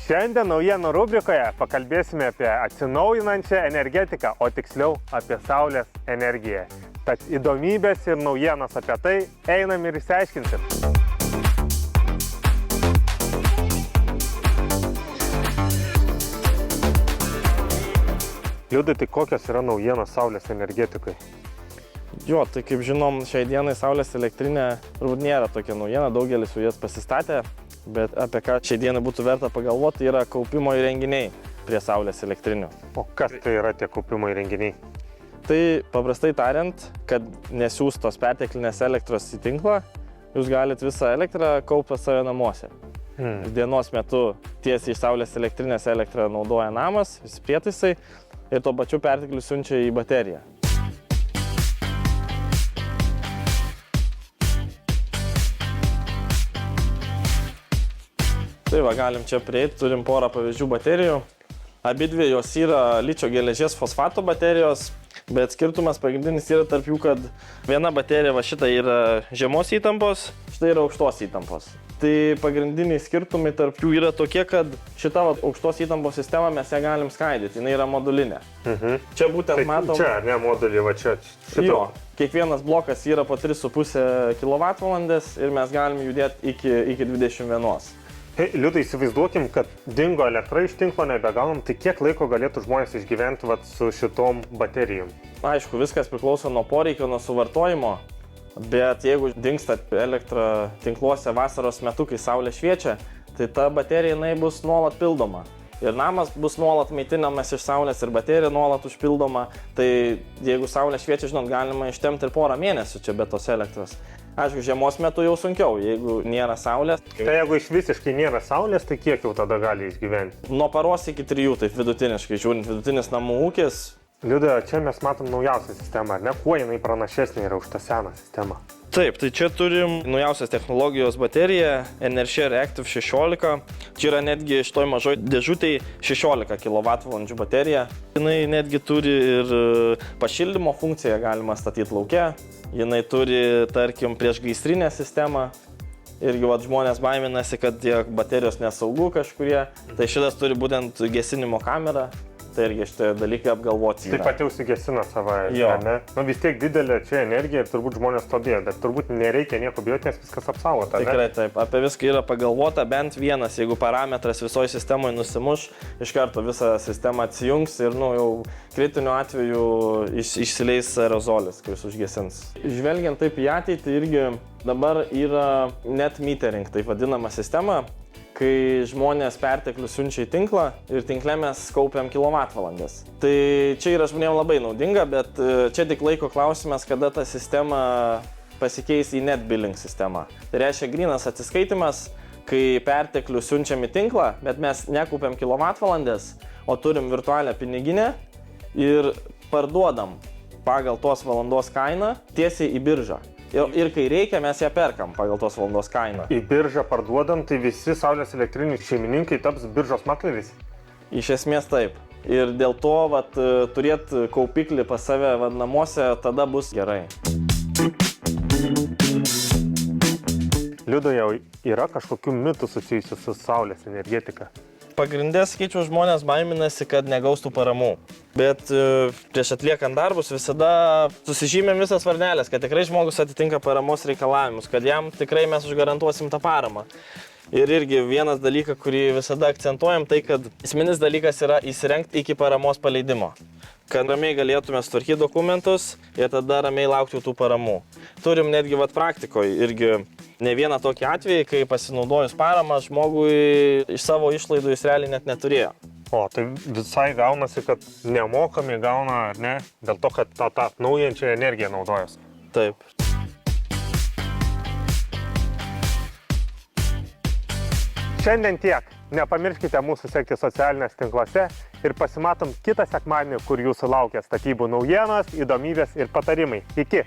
Šiandien naujienų rubrikoje pakalbėsime apie atsinaujinančią energetiką, o tiksliau apie saulės energiją. Tad įdomybės ir naujienos apie tai einam ir išsiaiškinsim. Liudai, tai kokios yra naujienos saulės energetikai? Jo, tai kaip žinom, šiai dienai saulės elektrinė turbūt nėra tokia naujiena, daugelis jau jas pasistatė, bet apie ką šiai dienai būtų verta pagalvoti, yra kaupimo įrenginiai prie saulės elektrinių. O kas tai yra tie kaupimo įrenginiai? Tai paprastai tariant, kad nesiūs tos perteklinės elektros į tinklą, jūs galite visą elektrą kaupti savo namuose. Dienos metu tiesiai iš saulės elektrinės elektrą naudoja namas, visi prietaisai ir tuo pačiu perteklių siunčia į bateriją. Tai va, galim čia prieiti, turim porą pavyzdžių baterijų. Abidvi jos yra ličio geležies fosfato baterijos, bet skirtumas pagrindinis yra tarp jų, kad viena baterija va šita yra žemos įtampos, šita yra aukštos įtampos. Tai pagrindiniai skirtumai tarp jų yra tokie, kad šita va, aukštos įtampos sistema mes ją galim skaidyti, jinai yra modulinė. Čia būtent Tai matom... čia, ne modulį, va čia. Jo, kiekvienas blokas yra po 3,5 kWh ir mes galim judėti iki 21. Liudai, įsivaizduokim, kad dingo elektra iš tinklo, nebegaunam, tai kiek laiko galėtų žmonės išgyventi su šitom baterijom? Aišku, viskas priklauso nuo poreikio, nuo suvartojimo, bet jeigu dingsta elektra tinkluose vasaros metu, kai saulė šviečia, tai ta baterija jinai bus nuolat pildoma. Ir namas bus nuolat maitinamas iš saulės ir baterija nuolat užpildoma, tai jeigu saulė šviečia, žinot, galima ištempti ir porą mėnesių čia be tos elektros. Aišku, žiemos metu jau sunkiau, jeigu nėra saulės. Tai jeigu iš visiškai nėra saulės, tai kiek jau tada gali išgyventi? Nuo paros iki 3, taip vidutiniškai žiūrint, vidutinis namų ūkis. Liudai, čia mes matom naujausią sistemą, ar ne? Kuo jinai pranašesnė yra už tą seną sistemą? Taip, tai čia turim naujausios technologijos bateriją Enershare Active 16. Čia yra netgi šitoj mažoj dėžutėj 16 kWh baterija. Jinai netgi turi ir pašildymo funkciją, galima statyti lauke. Jinai turi, tarkim, priešgaisrinę sistemą. Irgi vat, žmonės baiminasi, kad tie baterijos nesaugu kažkurie. Tai šitas turi būtent gesinimo kamerą. Tai irgi šitie dalykai apgalvoti. Tai pati užsigesina savo, ne? Nu vis tiek didelė čia energija ir turbūt žmonės to bijo, bet turbūt nereikia nieko bijoti, nes viskas apsaugota, ne? Tikrai taip, apie viską yra pagalvota, bent vienas, jeigu parametras visoje sistemoje nusimuš, iš karto visa sistema atsijungs ir jau kritiniu atveju išsileis aerozolis, kuris užgesins. Žvelgiant taip į ateitį, irgi dabar yra net metering, taip vadinama sistema, kai žmonės perteklių siunčia į tinklą ir tinkle mes kaupiam kilovatvalandes. Tai čia yra žmonėms labai naudinga, bet čia tik laiko klausimas, kada ta sistema pasikeis į net billing sistemą. Tai reiškia grynas atsiskaitimas, kai perteklių siunčiam į tinklą, bet mes nekaupiam kilovatvalandes, o turim virtualią piniginę ir parduodam pagal tos valandos kainą tiesiai į biržą. Ir kai reikia, mes ją perkam pagal tos valandos kainą. Į biržą parduodam, tai visi saulės elektrinių šeimininkai taps biržos makleriais? Iš esmės taip. Ir dėl to turėti kaupiklį pas save namuose tada bus gerai. Liudai, jau yra kažkokių mitų susijusių su saulės energetika? Pagrindė, sakyčiau, žmonės baiminasi, kad negaus tų paramų. Bet prieš atliekant darbus visada susižymėm visas varnelės, kad tikrai žmogus atitinka paramos reikalavimus, kad jam tikrai mes užgarantuosim tą paramą. Ir irgi vienas dalykas, kurį visada akcentuojam, tai kad esminis dalykas yra įsirengti iki paramos paleidimo. Kad ramiai galėtume sutvarkyti dokumentus ir tada ramiai laukti tų paramų. Turim netgi praktikoje irgi ne vieną tokį atvejį, kai pasinaudojus paramą žmogui iš savo išlaidų jis realiai net neturėjo. O, tai visai gaunasi, kad nemokami gauna, ar ne? Dėl to, kad tą atnaujinčią energiją naudojas. Taip. Šiandien tiek. Nepamirškite mūsų sekti socialinės tinkluose ir pasimatom kitą sekmadienį, kur jūsų laukia statybų naujienos, įdomybės ir patarimai. Iki!